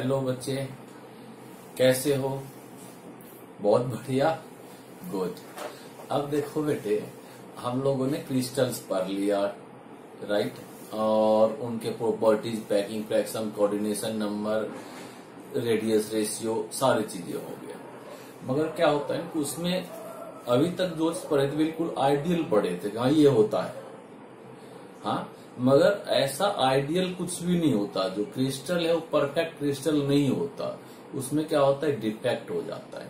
Hello बच्चे, कैसे हो? बहुत बढ़िया, गुड। अब देखो बेटे, हम लोगों ने क्रिस्टल्स पढ़ लिया, राइट, और उनके properties, packing fraction, coordination number, radius ratio, सारी चीजें हो गया। मगर क्या होता है कि उसमें अभी तक जो पढ़े थे बिल्कुल आइडियल पढ़े थे, हाँ ये होता है, हाँ, मगर ऐसा आइडियल कुछ भी नहीं होता। जो क्रिस्टल है वो परफेक्ट क्रिस्टल नहीं होता, उसमें क्या होता है, डिफेक्ट हो जाता है।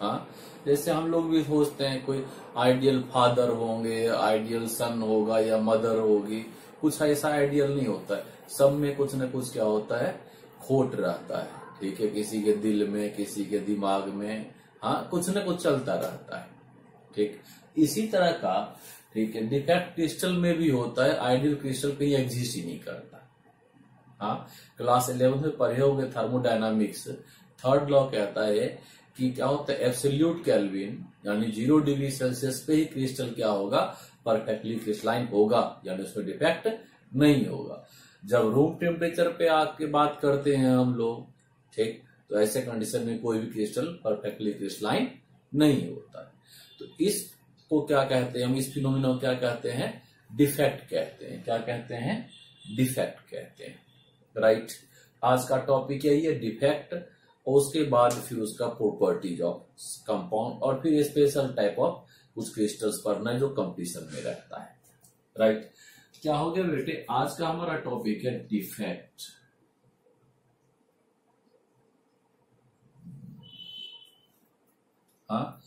हाँ, जैसे हम लोग भी सोचते हैं कोई आइडियल फादर होंगे, आइडियल सन होगा या मदर होगी, कुछ ऐसा आइडियल नहीं होता है। सब में कुछ न कुछ क्या होता है, खोट रहता है। ठीक है, किसी के दिल में, किसी के दिमाग में, हाँ, कुछ न कुछ चलता रहता है। ठीक, इसी तरह का, ठीक है, डिफेक्ट क्रिस्टल में भी होता है। आइडियल क्रिस्टल कहीं एग्जिस्ट ही नहीं करता। हाँ, क्लास 11 में पढ़े होंगे थर्मोडायनामिक्स, थर्ड लॉ कहता है कि क्या होता है, एब्सोल्यूट केल्विन यानी 0 डिग्री सेल्सियस पे ही क्रिस्टल क्या होगा, परफेक्टली क्रिस्टलाइन होगा, यानी उसमें डिफेक्ट नहीं होगा। जब रूम टेम्परेचर पे आके बात करते हैं हम लोग, ठीक, तो ऐसे कंडीशन में कोई भी क्रिस्टल परफेक्टली क्रिस्टलाइन नहीं होता है। तो इसको क्या कहते हैं हम, इस फिनोमिना को क्या कहते हैं, डिफेक्ट कहते हैं। क्या कहते हैं, डिफेक्ट कहते हैं, राइट। आज का टॉपिक यही है, डिफेक्ट, और उसके बाद फिर उसका प्रॉपर्टीज ऑफ कंपाउंड, और फिर स्पेशल टाइप ऑफ कुछ क्रिस्टल्स पढ़ना है जो कंपटीशन में रहता है, राइट। क्या हो गया बेटे, आज का हमारा टॉपिक है डिफेक्ट। हाँ,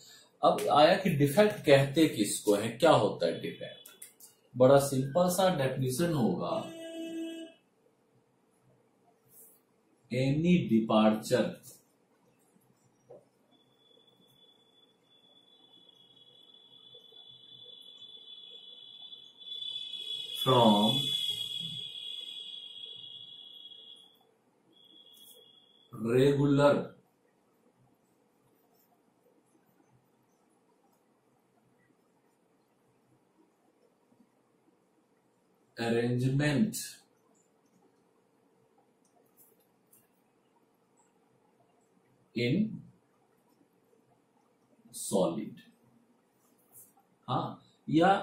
अब आया कि डिफेक्ट कहते किसको है, क्या होता है डिफेक्ट। बड़ा सिंपल सा डेफिनेशन होगा, any departure from regular arrangement in solid, हाँ, या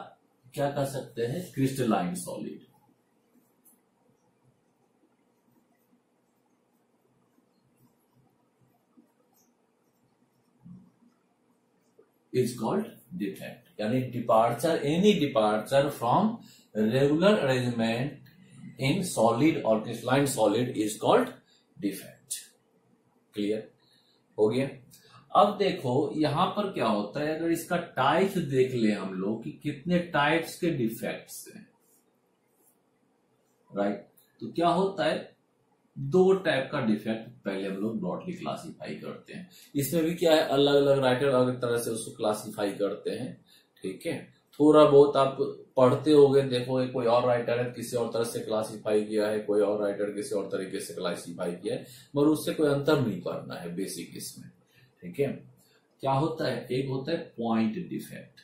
क्या कह सकते हैं, crystalline solid, is called defect. यानी departure, any departure from regular arrangement in solid और crystalline solid is called defect. Clear हो गया। अब देखो यहां पर क्या होता है, अगर इसका टाइप्स देख ले हम लोग कि कितने टाइप्स के डिफेक्ट्स हैं, राइट। तो क्या होता है, 2 टाइप का डिफेक्ट पहले हम लोग ब्रॉडली क्लासिफाई करते हैं। इसमें भी क्या है, अलग अलग राइटर अलग तरह से उसको क्लासिफाई करते हैं। ठीक है, थोड़ा बहुत आप पढ़ते होगे, देखो कोई और राइटर है किसी और तरह से क्लासिफाई किया है, कोई और राइटर किसी और तरीके से क्लासिफाई किया है, मगर उससे कोई अंतर नहीं पड़ना है बेसिक इसमें। ठीक है, क्या होता है, एक होता है पॉइंट डिफेक्ट,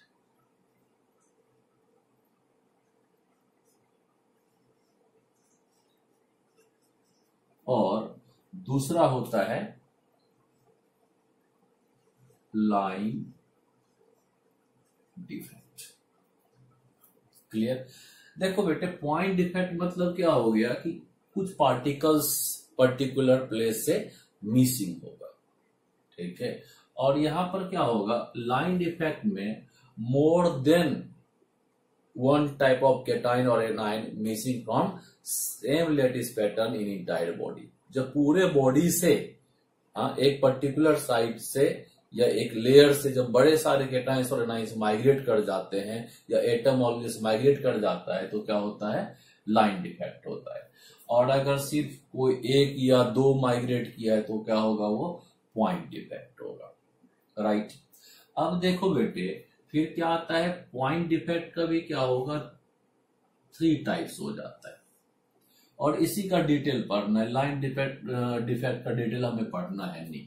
और दूसरा होता है लाइन डिफेक्ट। क्लियर। देखो बेटे, पॉइंट डिफेक्ट मतलब क्या हो गया कि कुछ पार्टिकल्स पर्टिकुलर प्लेस से मिसिंग होगा। ठीक है, और यहां पर क्या होगा, लाइन डिफेक्ट में more than one type of cation और anion missing from same lattice pattern in entire body. जब पूरे बॉडी से, हाँ, एक पर्टिकुलर साइड से या एक लेयर से जब बड़े सारे कैटाइंस और एनाइंस माइग्रेट कर जाते हैं, या एटम मॉलिक्यूल्स माइग्रेट कर जाता है, तो क्या होता है, लाइन डिफेक्ट होता है। और अगर सिर्फ कोई 1 या 2 माइग्रेट किया है तो क्या होगा, वो पॉइंट डिफेक्ट होगा, राइट। अब देखो बेटे, फिर क्या आता है, पॉइंट डिफेक्ट का भी क्या होगा, 3 टाइप्स हो जाता है, और इसी का डिटेल पढ़ना है। लाइन डिफेक्ट का डिटेल हमें पढ़ना है नहीं।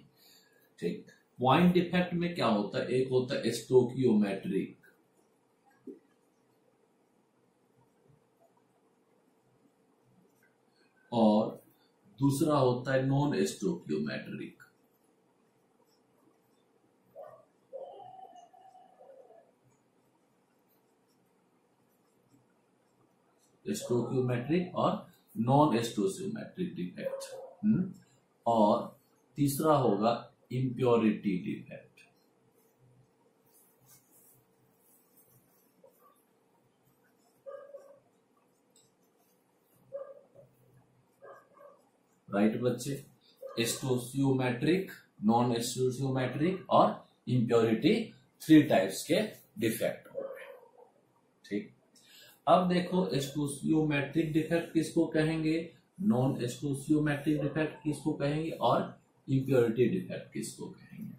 ठीक, पॉइंट डिफेक्ट में क्या होता है, एक होता है स्टोकियोमेट्रिक, और दूसरा होता है नॉन स्टोकियोमेट्रिक। स्टोकियोमेट्रिक और नॉन स्टोकियोमेट्रिक डिफेक्ट। और तीसरा होगा इम्प्योरिटी डिफेक्ट। राइट बच्चे, स्टोकियोमेट्रिक, नॉन स्टोकियोमेट्रिक और इम्प्योरिटी, 3 टाइप्स के डिफेक्ट हो गए। ठीक, अब देखो स्टोकियोमेट्रिक डिफेक्ट किसको कहेंगे, नॉन स्टोकियोमेट्रिक डिफेक्ट किसको कहेंगे और इम्प्योरिटी डिफेक्ट किसको कहेंगे।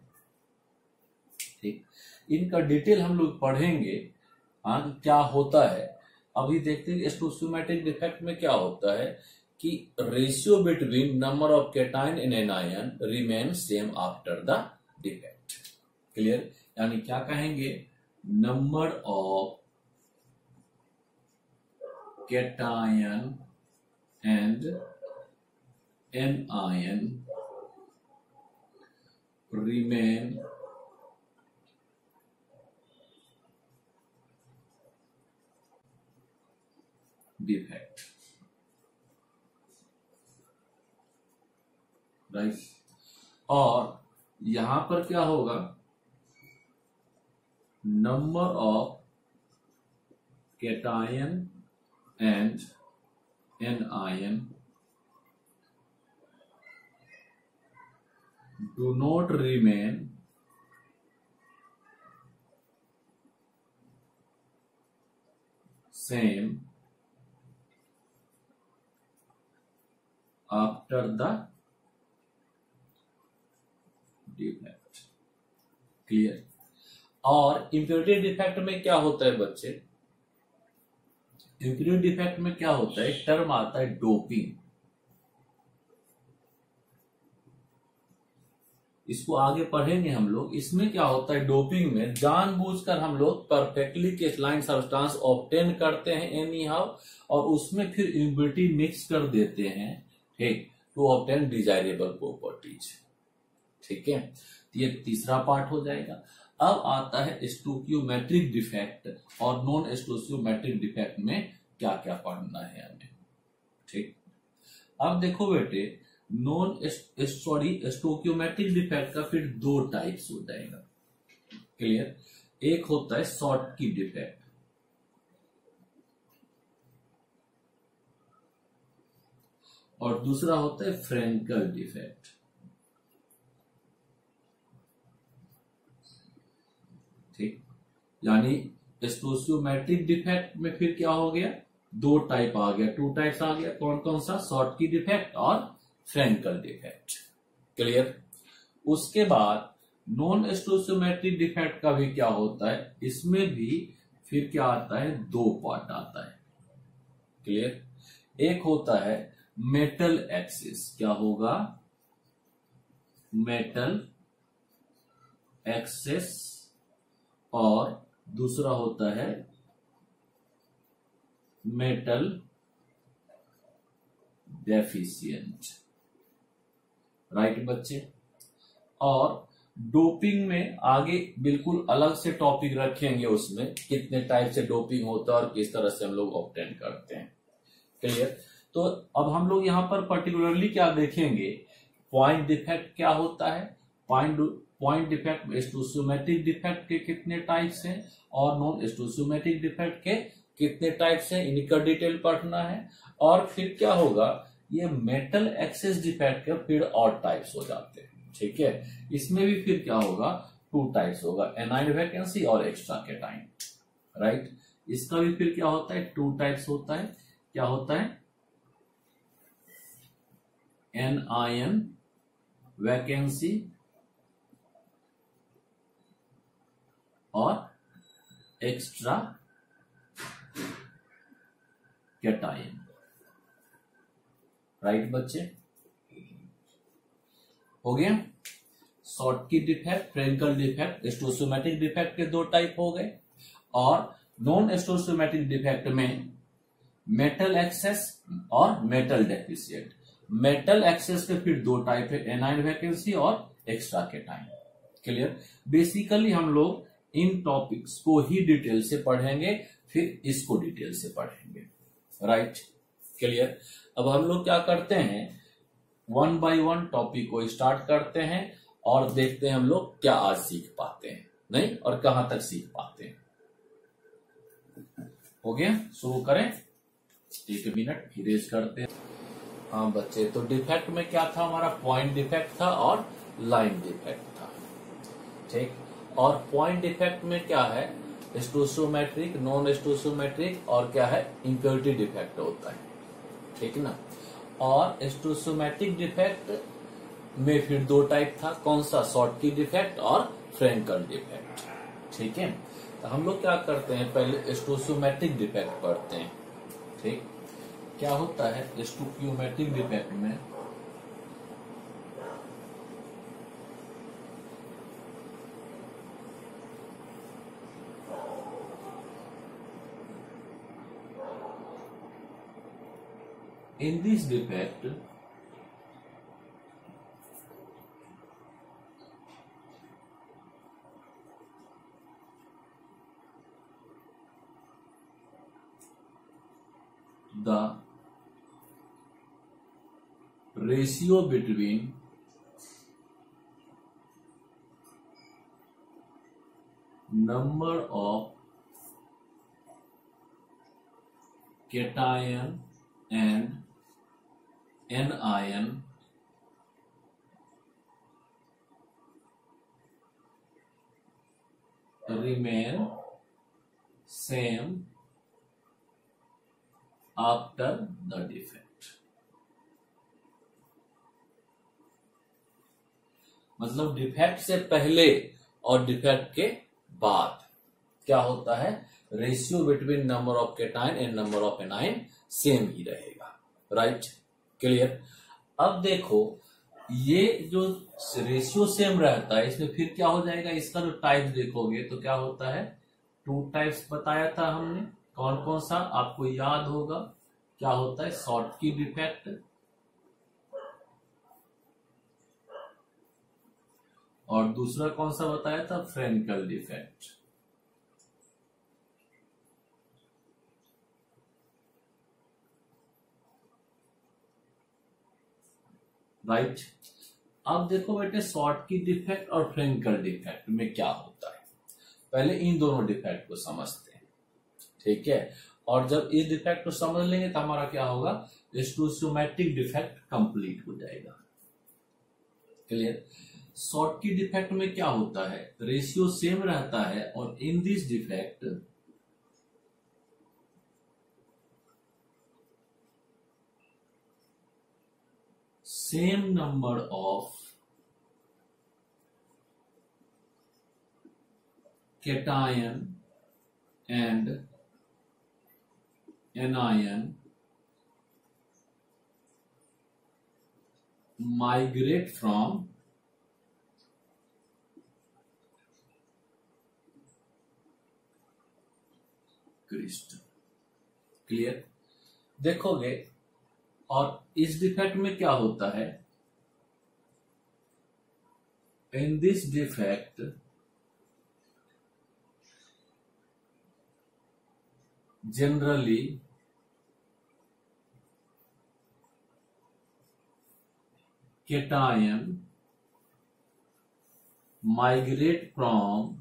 ठीक, इनका डिटेल हम लोग पढ़ेंगे क्या होता है। अभी देखते हैं स्टोकियोमेट्रिक डिफेक्ट में क्या होता है कि ratio between number of cation in anion remain same after the defect. Clear, यानी क्या कहेंगे, number of cation and anion remain defect. Right, और यहां पर क्या होगा, number of cation and anion do not remain same after the defect. Clear, और impurity defect में क्या होता है बच्चे, इम्प्योरिटी डिफेक्ट में क्या होता है, एक टर्म आता है डोपिंग। इसको आगे पढ़ेंगे हम लोग। इसमें क्या होता है, डोपिंग में जानबूझकर हम लोग परफेक्टली क्रिस्टलाइन सब्सटेंस ऑब्टेन करते हैं एनी हाउ, और उसमें फिर इम्प्योरिटी मिक्स कर देते हैं, ठीक, टू ऑब्टेन डिजायरेबल प्रॉपर्टीज। ठीक है, ये तीसरा पार्ट हो जाएगा। अब आता है स्टोकियोमेट्रिक डिफेक्ट और नॉन स्टोकियोमेट्रिक डिफेक्ट में क्या क्या पढ़ना है हमें। ठीक, अब देखो बेटे, स्टोकियोमेट्रिक डिफेक्ट का फिर 2 टाइप्स हो जाएगा। क्लियर, एक होता है शॉर्टकी डिफेक्ट और दूसरा होता है फ्रेंकल डिफेक्ट। ठीक, यानी स्टोकियोमेट्रिक डिफेक्ट में फिर क्या हो गया, 2 टाइप आ गया, 2 टाइप्स आ गया। कौन कौन सा, शॉर्टकी डिफेक्ट और फ्रेंकल डिफेक्ट। क्लियर, उसके बाद नॉन स्टोकियोमेट्रिक डिफेक्ट का भी क्या होता है, इसमें भी फिर क्या आता है, 2 पार्ट आता है। क्लियर, एक होता है मेटल एक्सिस, क्या होगा, मेटल एक्सिस, और दूसरा होता है मेटल डेफिशिएंट। राइट बच्चे, और डोपिंग में आगे बिल्कुल अलग से टॉपिक रखेंगे, उसमें कितने टाइप से डोपिंग होता है और किस तरह से हम लोग ऑब्टेन करते हैं। क्लियर, तो अब हम लोग यहां पर पर्टिकुलरली क्या देखेंगे, पॉइंट डिफेक्ट क्या होता है, पॉइंट डिफेक्ट में स्टोकियोमेट्रिक डिफेक्ट के कितने टाइप्स हैं और नॉन स्टोकियोमेट्रिक डिफेक्ट के कितने टाइप्स हैं, इनका डिटेल पढ़ना है। और फिर क्या होगा, ये मेटल एक्सिस डिफेक्ट के फिर और टाइप्स हो जाते हैं। ठीक है, इसमें भी फिर क्या होगा, 2 टाइप्स होगा, एनाइन वैकेंसी और एक्स्ट्रा कैटाइन। राइट, इसका भी फिर क्या होता है, 2 टाइप्स होता है। क्या होता है, एनायन वैकेंसी और एक्स्ट्रा कैटाइन। राइट बच्चे, हो गया, Schottky defect, Frenkel defect, stoichiometric defect के 2 टाइप हो गए, और नॉन स्टोकियोमेट्रिक डिफेक्ट में मेटल एक्सेस और मेटल डेफिशिएंट। मेटल एक्सेस के फिर दो टाइप है, एनाइन वैकेंसी और एक्स्ट्रा केटाइन। क्लियर। बेसिकली हम लोग इन टॉपिक्स को ही डिटेल से पढ़ेंगे, फिर इसको डिटेल से पढ़ेंगे। Right, clear. अब हम लोग क्या करते हैं, वन बाय वन टॉपिक को स्टार्ट करते हैं और देखते हैं हम लोग क्या आज सीख पाते हैं, नहीं और कहां तक सीख पाते हैं। हो गया, शुरू करें। 1 मिनट इरेज करते हैं। हाँ बच्चे, तो डिफेक्ट में क्या था हमारा, पॉइंट डिफेक्ट था और लाइन डिफेक्ट था। ठीक, और पॉइंट डिफेक्ट में क्या है, स्टोसियोमेट्रिक, नॉन स्टोसियोमेट्रिक और क्या है, इम्प्योरिटी डिफेक्ट होता है। ठीक ना। और स्टोसियोमेट्रिक डिफेक्ट में फिर दो टाइप था, कौन सा, शॉर्टकी डिफेक्ट और फ्रेंकल डिफेक्ट। ठीक है, तो हम लोग क्या करते हैं, पहले स्टोसियोमेट्रिक डिफेक्ट पढ़ते हैं। ठीक, क्या होता है स्टोसियोमेट्रिक डिफेक्ट में, in this defect the ratio between number of cation and anion remain same after the defect। मतलब डिफेक्ट से पहले और डिफेक्ट के बाद क्या होता है, ratio between number of cation and number of anion same ही रहेगा। Right, clear. अब देखो, ये जो रेशियो सेम रहता है, इसमें फिर क्या हो जाएगा, इसका जो टाइप देखोगे तो क्या होता है, 2 टाइप्स बताया था हमने, कौन कौन सा आपको याद होगा, क्या होता है, शॉर्टकी डिफेक्ट और दूसरा कौन सा बताया था, फ्रेंकल डिफेक्ट। राइट, अब देखो बेटे, शॉर्टकी डिफेक्ट और फ्रेंकल डिफेक्ट में क्या होता है, पहले इन दोनों डिफेक्ट को समझते हैं। ठीक है, और जब इस डिफेक्ट को समझ लेंगे तो हमारा क्या होगा, स्टोसियोमेट्रिक डिफेक्ट कंप्लीट हो जाएगा। क्लियर। शॉर्टकी डिफेक्ट में क्या होता है, रेशियो सेम रहता है और in this defect same number of cation and anion migrate from crystal। Clear. देखोगे, और इस डिफेक्ट में क्या होता है, in this defect generally cation migrate from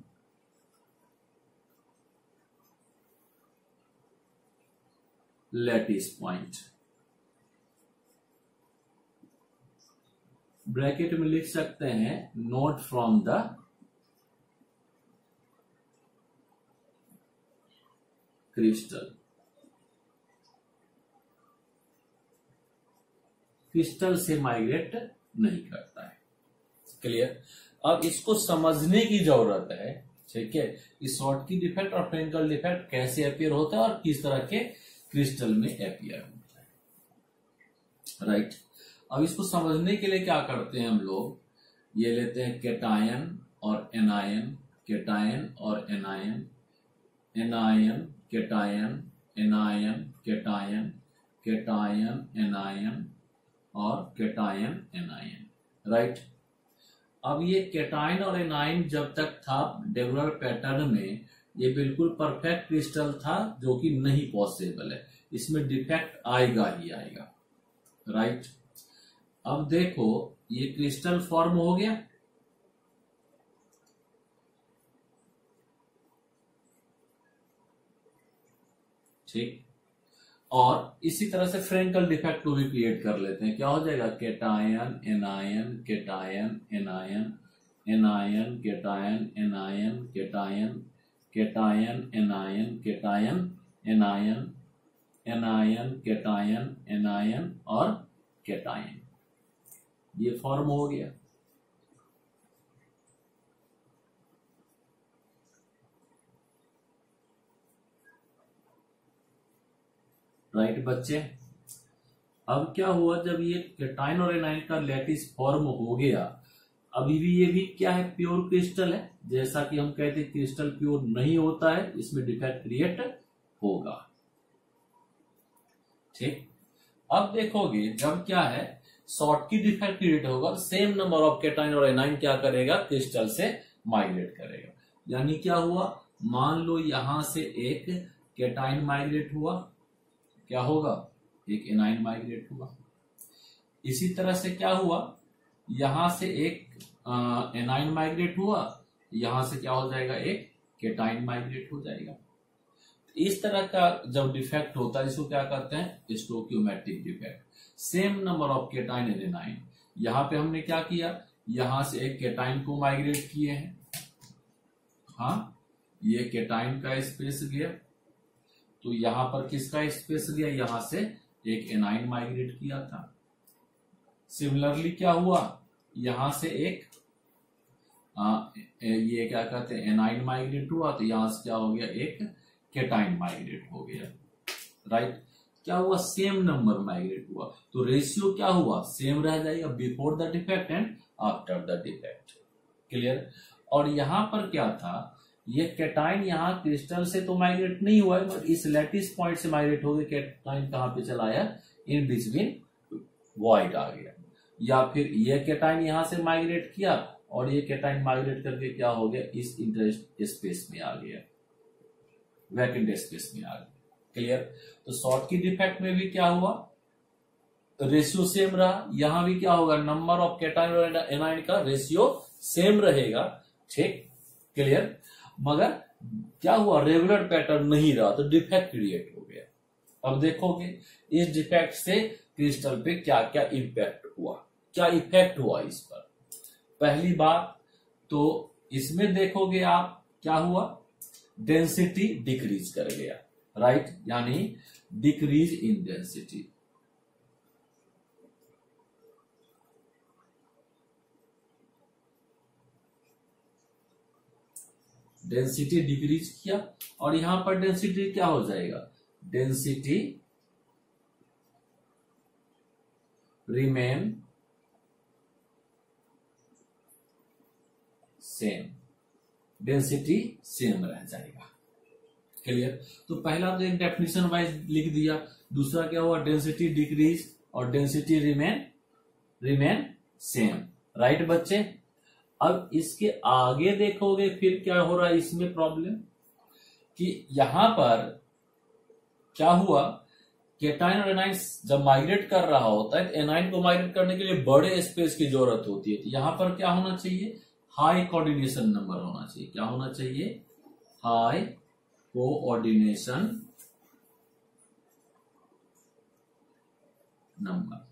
lattice point। Bracket में लिख सकते हैं, note from the crystal. Crystal से माइग्रेट नहीं करता है। क्लियर। अब इसको समझने की जरूरत है। ठीक है, इस शॉर्टकी डिफेक्ट और फ्रेंकल डिफेक्ट कैसे अपियर होता है और किस तरह के क्रिस्टल में अपियर होता है। राइट, अब इसको समझने के लिए क्या करते हैं हम लोग, ये लेते हैं केटायन और एनायन, केटायन और anion, anion cation, anion cation, cation anion, और कैटायन एनायन, राइट। अब ये कैटायन और एनायन जब तक था डेगुलर पैटर्न में ये बिल्कुल परफेक्ट क्रिस्टल था, जो कि नहीं पॉसिबल है, इसमें डिफेक्ट आएगा ही आएगा, राइट। अब देखो ये क्रिस्टल फॉर्म हो गया, ठीक। और इसी तरह से फ्रेंकल डिफेक्ट को भी क्रिएट कर लेते हैं। क्या हो जाएगा, cation anion cation anion anion cation anion cation cation anion cation anion anion cation anion और कैटायन, ये फॉर्म हो गया। राइट बच्चे, अब क्या हुआ, जब ये कैटायन और एनायन का लैटिस फॉर्म हो गया, अभी भी ये भी क्या है, प्योर क्रिस्टल है। जैसा कि हम कहते हैं क्रिस्टल प्योर नहीं होता है, इसमें डिफेक्ट क्रिएट होगा, ठीक। अब देखोगे जब क्या है, शॉर्ट की डिफेक्ट क्रिएट होगा, सेम नंबर ऑफ कैटायन और एनायन क्या करेगा, क्रिस्टल से माइग्रेट करेगा। यानी क्या हुआ, मान लो यहां से एक कैटायन माइग्रेट हुआ, क्या होगा, एक एनायन माइग्रेट हुआ। इसी तरह से क्या हुआ, यहां से एक एनायन माइग्रेट हुआ, यहां से क्या हो जाएगा, एक कैटायन माइग्रेट हो जाएगा। इस तरह का जब डिफेक्ट होता है इसको क्या कहते हैं, stoichiometric defect. Same number of cation and anion, यहां पे हमने क्या किया, यहां से एक कैटायन को माइग्रेट किए हैं, हाँ, ये कैटायन का स्पेस गया, तो यहां पर किसका स्पेस गया, यहां से एक एनायन माइग्रेट किया था। सिमिलरली क्या हुआ, यहां से एक ये क्या कहते हैं, एनायन माइग्रेट हुआ, तो यहां से क्या हो गया, एक कैटायन माइग्रेट हो गया, राइट। क्या हुआ, सेम नंबर माइग्रेट हुआ, तो रेशियो क्या हुआ, सेम रह जाएगा, before the defect and after the defect, clear. और यहां पर क्या था, ये कैटायन यहाँ क्रिस्टल से तो माइग्रेट नहीं हुआ है, बट इस लैटिस पॉइंट से माइग्रेट हो गया। कैटायन कहां पे चला आया, इन बिटवीन वॉइड आ गया, या फिर ये कैटायन यहां से माइग्रेट किया और ये कैटायन माइग्रेट करके क्या हो गया, इस इंटरेस्ट स्पेस में आ गया, वैकेंट स्पेस में आ गया, क्लियर। तो शॉर्ट की डिफेक्ट में भी क्या हुआ, रेशियो सेम रहा, यहां भी क्या होगा, नंबर ऑफ कैटायन और एनायन का रेशियो सेम रहेगा, ठीक, क्लियर। मगर क्या हुआ, रेगुलर पैटर्न नहीं रहा, तो डिफेक्ट क्रिएट हो गया। अब देखोगे इस डिफेक्ट से क्रिस्टल पे क्या क्या इंपैक्ट हुआ, क्या इफेक्ट हुआ इस पर। पहली बात तो इसमें देखोगे आप क्या हुआ, डेंसिटी डिक्रीज कर गया, राइट, यानी decrease in density. Density decrease किया, और यहां पर डेंसिटी क्या हो जाएगा, density remain same, density same रह जाएगा, क्लियर। तो पहला तो एक डेफिनेशन वाइज लिख दिया, दूसरा क्या हुआ, डेंसिटी डिक्रीज और डेंसिटी रिमेन सेम, राइट बच्चे। अब इसके आगे देखोगे फिर क्या हो रहा है इसमें प्रॉब्लम, कि यहां पर क्या हुआ, कैटायन और एनायन जब माइग्रेट कर रहा होता है, तो एनायन को माइग्रेट करने के लिए बड़े स्पेस की जरूरत होती है, तो यहां पर क्या होना चाहिए, हाई कोऑर्डिनेशन नंबर होना चाहिए। क्या होना चाहिए, हाई कोऑर्डिनेशन नंबर।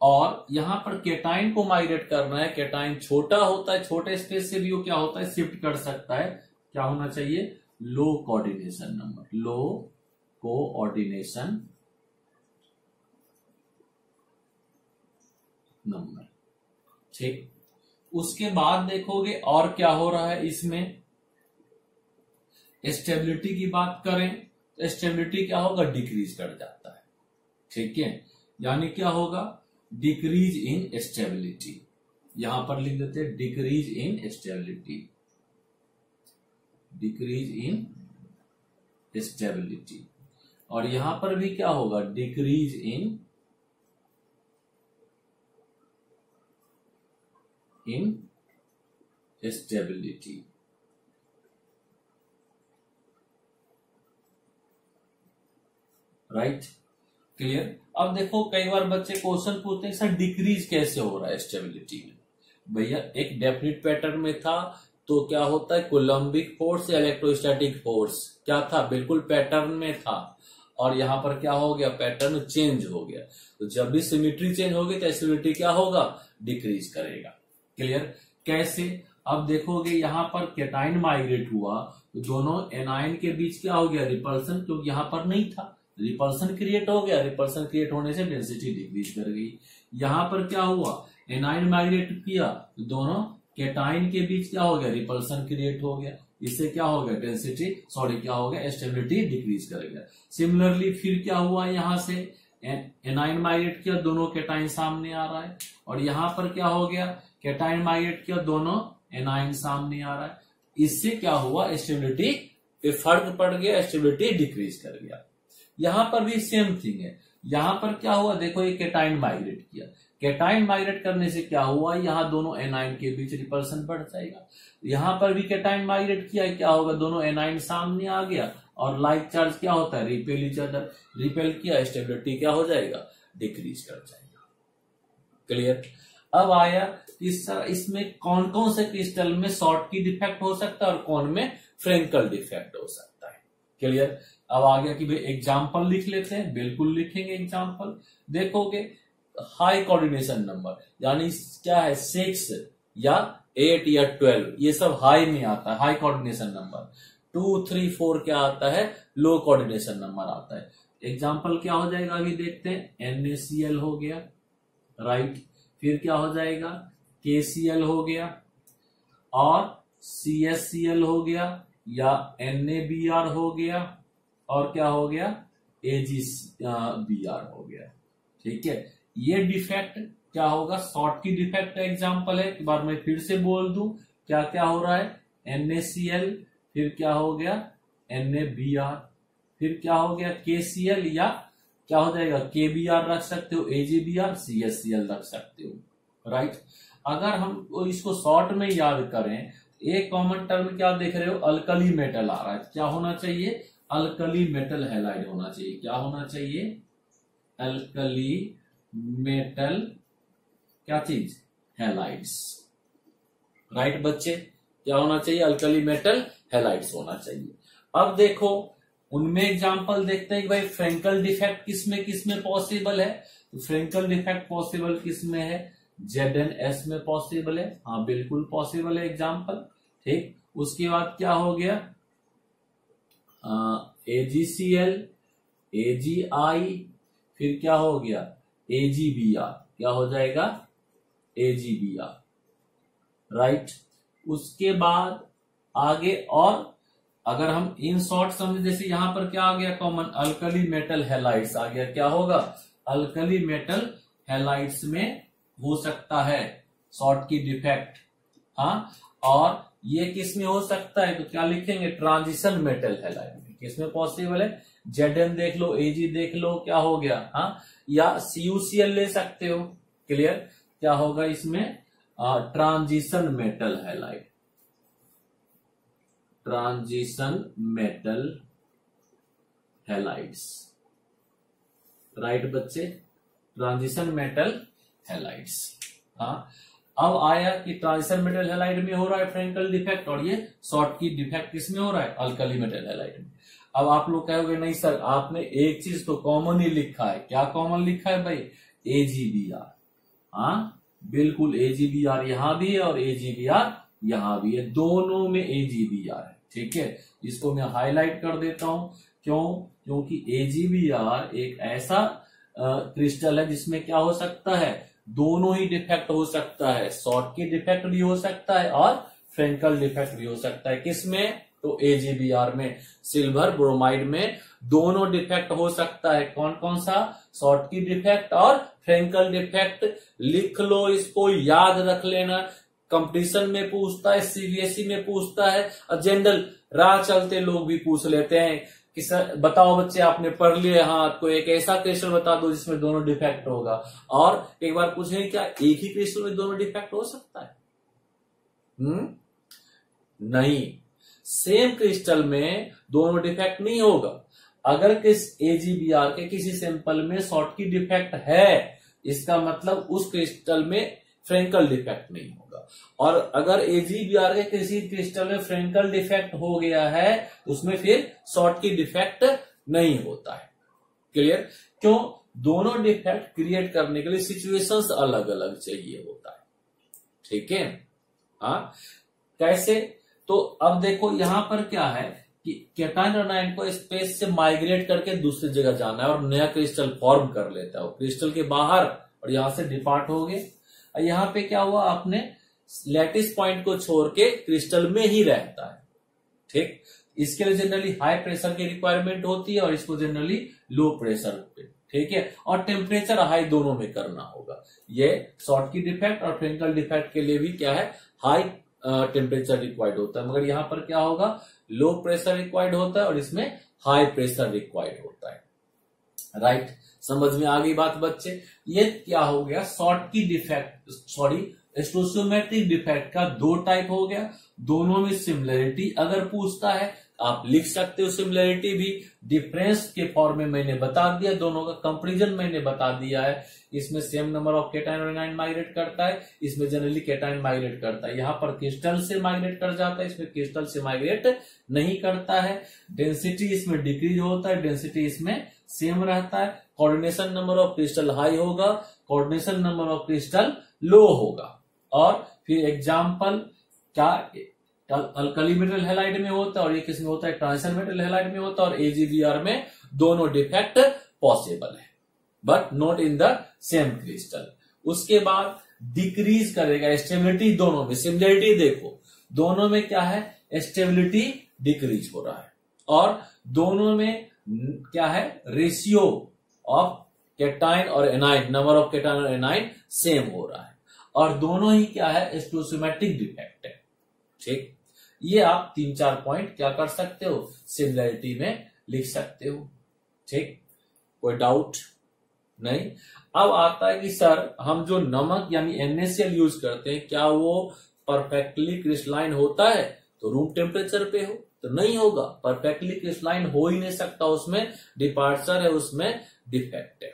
और यहां पर कैटायन को माइग्रेट करना है, कैटायन छोटा होता है, छोटे स्पेस से भी वो क्या होता है, शिफ्ट कर सकता है। क्या होना चाहिए, लो कोऑर्डिनेशन नंबर, लो कोऑर्डिनेशन नंबर, ठीक। उसके बाद देखोगे और क्या हो रहा है इसमें, स्टेबिलिटी की बात करें तो स्टेबिलिटी क्या होगा, डिक्रीज कर जाता है, ठीक है। यानी क्या होगा, डिक्रीज इन स्टेबिलिटी, यहां पर लिख देते हैं decrease in stability, decrease in stability. और यहां पर भी क्या होगा, decrease in in stability. Right, clear. अब देखो कई बार बच्चे क्वेश्चन पूछते हैं सर डिक्रीज कैसे हो रहा है स्टेबिलिटी में। भैया एक डेफिनेट पैटर्न में था तो क्या होता है, कोलम्बिक फोर्स या इलेक्ट्रोस्टैटिक फोर्स क्या था, बिल्कुल पैटर्न में था, और यहां पर क्या हो गया, पैटर्न चेंज हो गया। तो जब भी सिमेट्री चेंज होगी तो स्टेबिलिटी क्या होगा, डिक्रीज करेगा। क्लियर, कैसे, अब देखोगे यहां पर कैटाइन माइग्रेट हुआ तो दोनों एनायन के बीच क्या हो गया, रिपल्सन, क्योंकि यहां पर नहीं था, रिपल्सन क्रिएट हो गया, रिपल्सन क्रिएट होने से डेंसिटी डिक्रीज कर गई। यहां पर क्या हुआ, एनायन माइग्रेट किया तो दोनों कैटाइन के बीच क्या हो गया, रिपल्सन क्रिएट हो गया, इससे क्या हो गया, डेंसिटी क्या हो गया, स्टेबिलिटी डिक्रीज कर गया। सिमिलरली फिर क्या हुआ, यहां से एनायन माइग्रेट किया, दोनों कैटाइन सामने आ रहा है, और यहां पर क्या हो गया, कैटाइन माइग्रेट किया, दोनों एनायन सामने आ रहा है, इससे क्या हुआ, स्टेबिलिटी पे फर्क पड़ गया, स्टेबिलिटी डिक्रीज कर गया। यहां पर भी सेम थिंग है, यहां पर क्या हुआ, देखो ये कैटाइन माइग्रेट किया, कैटाइन माइग्रेट करने से क्या हुआ, यहां दोनों एनायन के बीच रिपल्सन बढ़ जाएगा। यहां पर भी कैटाइन माइग्रेट किया, क्या होगा, दोनों एनायन सामने आ गया, और लाइक चार्ज क्या होता है, रिपेल ईच अदर, रिपेल किया, स्टेबिलिटी क्या हो जाएगा, डिक्रीज कर जाएगा। क्लियर। अब आया इसमें कौन कौन से क्रिस्टल में शॉर्ट की डिफेक्ट हो सकता है और कौन में फ्रेंकल डिफेक्ट हो सकता है। क्लियर। अब आ गया कि भाई एग्जाम्पल लिख लेते हैं, बिल्कुल लिखेंगे एग्जाम्पल। देखोगे हाई कोऑर्डिनेशन नंबर, यानी क्या है, 6 या 8 या 12, ये सब हाई में आता है, हाई कोऑर्डिनेशन नंबर। 2, 3, 4 क्या आता है, लो कोऑर्डिनेशन नंबर आता है। एग्जाम्पल क्या हो जाएगा, अभी देखते हैं, NaCl हो गया, राइट, फिर क्या हो जाएगा, KCl हो गया, और CSCl हो गया, या NaBr हो गया, और क्या हो गया, AgBr हो गया। ठीक है, ये डिफेक्ट क्या होगा, शॉर्ट की डिफेक्ट का एग्जांपल है। एक बार मैं फिर से बोल दूं, क्या क्या हो रहा है, NaCl, फिर क्या हो गया, NaBr, फिर क्या हो गया, KCl, या क्या हो जाएगा, KBr रख सकते हो, AgBr, CSCl रख सकते हो। राइट, अगर हम इसको शॉर्ट में याद करें, एक कॉमन टर्म क्या देख रहे हो, अल्कली मेटल आ रहा है, क्या होना चाहिए, अल्कली मेटल हैलाइड होना चाहिए। क्या होना चाहिए, अल्कली मेटल क्या चीज, हैलाइड्स। राइट बच्चे, क्या होना चाहिए, अल्कली मेटल हैलाइड्स होना चाहिए। अब देखो उनमें एग्जांपल देखते हैं कि भाई फ्रेंकल डिफेक्ट किसमें पॉसिबल है। तो फ्रेंकल डिफेक्ट पॉसिबल किसमें है, ZnS में पॉसिबल है, हाँ बिल्कुल पॉसिबल है एग्जांपल। ठीक, उसके बाद क्या हो गया, AgCl, AgI, फिर क्या हो गया, AgBr, क्या हो जाएगा, AgBr। राइट, उसके बाद आगे, और अगर हम इन शॉर्ट समझे, जैसे यहां पर क्या आ गया कॉमन, अल्कली मेटल हैलाइड्स आ गया, क्या होगा, अल्कली मेटल हैलाइड्स में हो सकता है शॉर्ट की डिफेक्ट। हाँ, और ये किस में हो सकता है, तो क्या लिखेंगे, ट्रांजिशन मेटल हैलाइड में। किसमें पॉसिबल है, Zn देख लो, Ag देख लो, क्या हो गया, हाँ, या CuCl ले सकते हो। क्लियर, क्या होगा इसमें, transition metal halide, transition metal halides. Right बच्चे, ट्रांजिशन मेटल हैलाइड्स। हाँ, अब आया कि ट्रांजिशन मेटल हैलाइड में हो रहा है फ्रेंकल डिफेक्ट, और ये शॉर्ट की डिफेक्ट किसमें हो रहा है, अल्कली मेटल हैलाइड में। अब आप लोग कहोगे नहीं सर आपने एक चीज तो कॉमन ही लिखा है, क्या कॉमन लिखा है भाई, AgBr। हाँ बिल्कुल, AgBr यहां भी है और AgBr यहां भी है, दोनों में AgBr है। ठीक है, इसको मैं हाईलाइट कर देता हूं, क्यों, क्योंकि AgBr एक ऐसा क्रिस्टल है जिसमें क्या हो सकता है, दोनों ही डिफेक्ट हो सकता है, शॉर्ट की डिफेक्ट भी हो सकता है और फ्रेंकल डिफेक्ट भी हो सकता है। किसमें, तो AgBr में, सिल्वर ब्रोमाइड में दोनों डिफेक्ट हो सकता है। कौन कौन सा, शॉर्ट की डिफेक्ट और फ्रेंकल डिफेक्ट। लिख लो, इसको याद रख लेना, कंपटीशन में पूछता है, CBSE में पूछता है, और जनरल राह चलते लोग भी पूछ लेते हैं कि सर बताओ बच्चे आपने पढ़ लिया, हाँ तो एक ऐसा क्रिस्टल बता दो जिसमें दोनों डिफेक्ट होगा। और एक बार पूछें क्या एक ही क्रिस्टल में दोनों डिफेक्ट हो सकता है, नहीं, सेम क्रिस्टल में दोनों डिफेक्ट नहीं होगा। अगर किस AgBr के किसी सैंपल में शॉर्टकी डिफेक्ट है, इसका मतलब उस क्रिस्टल में फ्रेंकल डिफेक्ट नहीं होगा। और अगर AgBr के किसी क्रिस्टल में फ्रेंकल डिफेक्ट हो गया है, उसमें फिर शॉर्टकी डिफेक्ट नहीं होता है। क्लियर? क्यों? दोनों डिफेक्ट क्रिएट करने के लिए सिचुएशंस अलग अलग चाहिए होता है। ठीक है? हाँ, कैसे? तो अब देखो यहां पर क्या है कि कैटायन और आयन को स्पेस से माइग्रेट करके दूसरी जगह जाना है और नया क्रिस्टल फॉर्म कर लेता है। वो क्रिस्टल के बाहर और यहां से डिपार्ट हो गए। और यहां पे क्या हुआ, आपने लैटिस पॉइंट को छोड़ के क्रिस्टल में ही रहता है। ठीक, इसके लिए जनरली हाई प्रेशर की रिक्वायरमेंट होती है और इसको जनरली लो प्रेशर पे, ठीक है, और टेम्परेचर हाई दोनों में करना होगा। ये शॉर्टकी डिफेक्ट और फ्रेंकल डिफेक्ट के लिए भी क्या है, हाई टेम्परेचर रिक्वायर्ड होता है। मगर यहां पर क्या होगा, लो प्रेशर रिक्वायर्ड होता है और इसमें हाई प्रेशर रिक्वायर्ड होता है। राइट, समझ में आ गई बात बच्चे? ये क्या हो गया, Schottky defect, sorry stoichiometric defect का दो टाइप हो गया। दोनों में सिमिलरिटी अगर पूछता है आप लिख सकते हो सिमिलरिटी भी। डिफरेंस के फॉर्म में मैंने बता दिया, दोनों का कंपैरिजन मैंने बता दिया है। इसमें सेम नंबर ऑफ कैटायन और एनायन माइग्रेट करता है, इसमें जनरली कैटायन माइग्रेट करता है। यहाँ पर क्रिस्टल से माइग्रेट कर जाता है, इसमें क्रिस्टल से माइग्रेट नहीं करता है। डेंसिटी इसमें डिक्रीज होता है, डेंसिटी इसमें सेम रहता है। Coordination number of crystal high होगा, कोऑर्डिनेशन नंबर ऑफ क्रिस्टल लो होगा। और फिर एग्जाम्पल क्या, अल्कली मेटल हैलाइड में होता है और ये किसमें होता है, ट्रांजिशन मेटल हैलाइड में होता है। और AgBr में दोनों डिफेक्ट पॉसिबल है but not in the same crystal. उसके बाद डिक्रीज करेगा स्टेबिलिटी दोनों में। सिमिलरिटी देखो, दोनों में क्या है, स्टेबिलिटी डिक्रीज हो रहा है और दोनों में क्या है, रेशियो ऑफ कैटायन और एनायन, नंबर ऑफ कैटायन और एनायन सेम हो रहा है। और दोनों ही क्या है, स्टोशियोमेट्रिक डिफेक्ट है। ठीक, ये आप 3-4 पॉइंट क्या कर सकते हो, सिमिलरिटी में लिख सकते हो। ठीक, कोई डाउट नहीं? अब आता है कि सर हम जो नमक यानी NaCl यूज करते हैं, क्या वो परफेक्टली क्रिस्टलाइन होता है? तो रूम टेम्परेचर पे हो तो नहीं होगा, परफेक्टली क्रिस्टलाइन हो ही नहीं सकता, उसमें डिपार्चर है, उसमें डिफेक्ट है।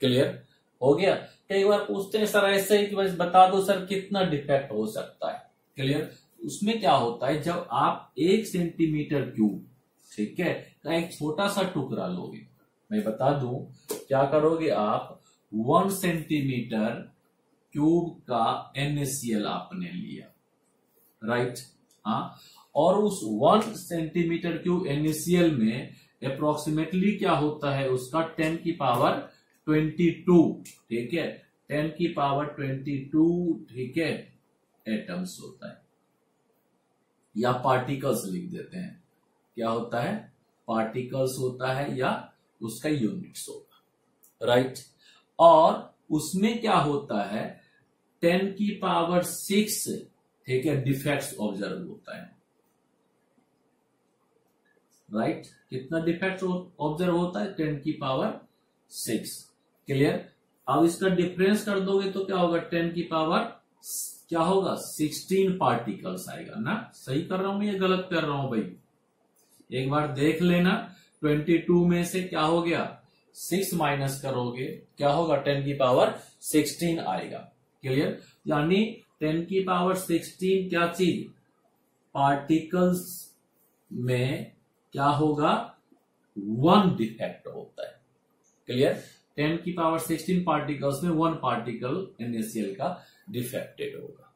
क्लियर हो गया? कई बार पूछते हैं सर ऐसे ही कि बस बता दो सर कितना डिफेक्ट हो सकता है। क्लियर? उसमें क्या होता है, जब आप 1 सेंटीमीटर क्यूब, ठीक है, का एक छोटा सा टुकड़ा लोगे, मैं बता दूं क्या करोगे आप, 1 सेंटीमीटर क्यूब का NaCl आपने लिया, राइट? हाँ, और उस 1 सेंटीमीटर क्यूब NaCl में अप्रोक्सीमेटली क्या होता है, उसका 10 की पावर 22, ठीक है, 10 की पावर 22, ठीक है, एटम्स होता है या पार्टिकल्स लिख देते हैं। क्या होता है, पार्टिकल्स होता है या उसका यूनिट्स होगा, राइट? और उसमें क्या होता है, 10 की पावर 6, ठीक है, डिफेक्ट्स ऑब्जर्व होता है, राइट? कितना डिफेक्ट ऑब्जर्व होता है, 10 की पावर 6। क्लियर? अब इसका डिफरेंस कर दोगे तो क्या होगा, 10 की पावर क्या होगा, 16 पार्टिकल्स आएगा ना। सही कर रहा हूं मैं या गलत कर रहा हूं भाई? एक बार देख लेना, 22 में से क्या हो गया, 6 माइनस करोगे क्या होगा, 10 की पावर 16 आएगा। क्लियर? यानी 10 की पावर 16 क्या चीज, पार्टिकल्स में क्या होगा, 1 डिफेक्ट होता है। क्लियर? 10 की पावर 16 पार्टिकल्स में 1 पार्टिकल NaCl का डिफेक्टेड होगा।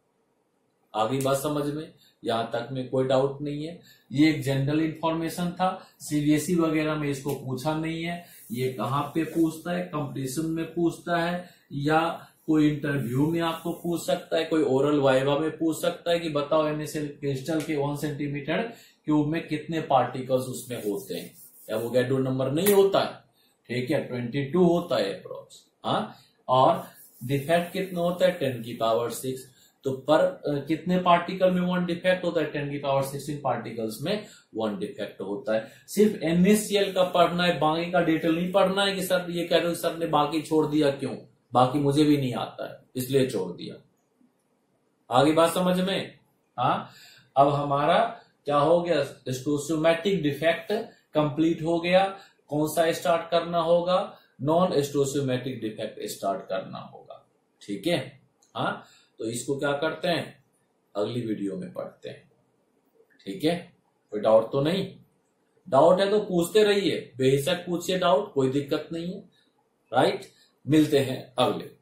आगे बात समझ में? यहां तक में कोई डाउट नहीं है। ये एक जनरल इंफॉर्मेशन था, CBSE वगैरह में इसको पूछा नहीं है। ये कहां पे पूछता है, कंपटीशन में पूछता है या कोई इंटरव्यू में आपको पूछ सकता है, कोई ओरल वाइवा में पूछ सकता है कि बताओ NaCl क्रिस्टल के 1 सेंटीमीटर क्यूब में कितने पार्टिकल्स उसमें होते हैं। क्या वो गैडो नंबर नहीं होता है, ठीक है, 22 होता है अप्रोक्स। हाँ, और डिफेक्ट कितना होता है, 10 की पावर 6। तो पर कितने पार्टिकल में 1 डिफेक्ट होता है, 10 की पावर 16 पार्टिकल्स में 1 डिफेक्ट होता है। सिर्फ NaCl का पढ़ना है, बाकी का डिटेल नहीं पढ़ना है कि सर ये कह रहे हो सर ने बाकी छोड़ दिया, क्यों? बाकी मुझे भी नहीं आता है इसलिए छोड़ दिया। आगे बात समझ में? हाँ, अब हमारा क्या हो गया, स्टोशियोमेट्रिक डिफेक्ट कंप्लीट हो गया। कौन सा स्टार्ट करना होगा? नॉन स्टोशियोमेट्रिक डिफेक्ट स्टार्ट करना होगा। ठीक है, हाँ, तो इसको क्या करते हैं, अगली वीडियो में पढ़ते हैं। ठीक है, कोई डाउट तो नहीं? डाउट है तो पूछते रहिए, बेहिचक पूछिए डाउट, कोई दिक्कत नहीं है। राइट, मिलते हैं अगले।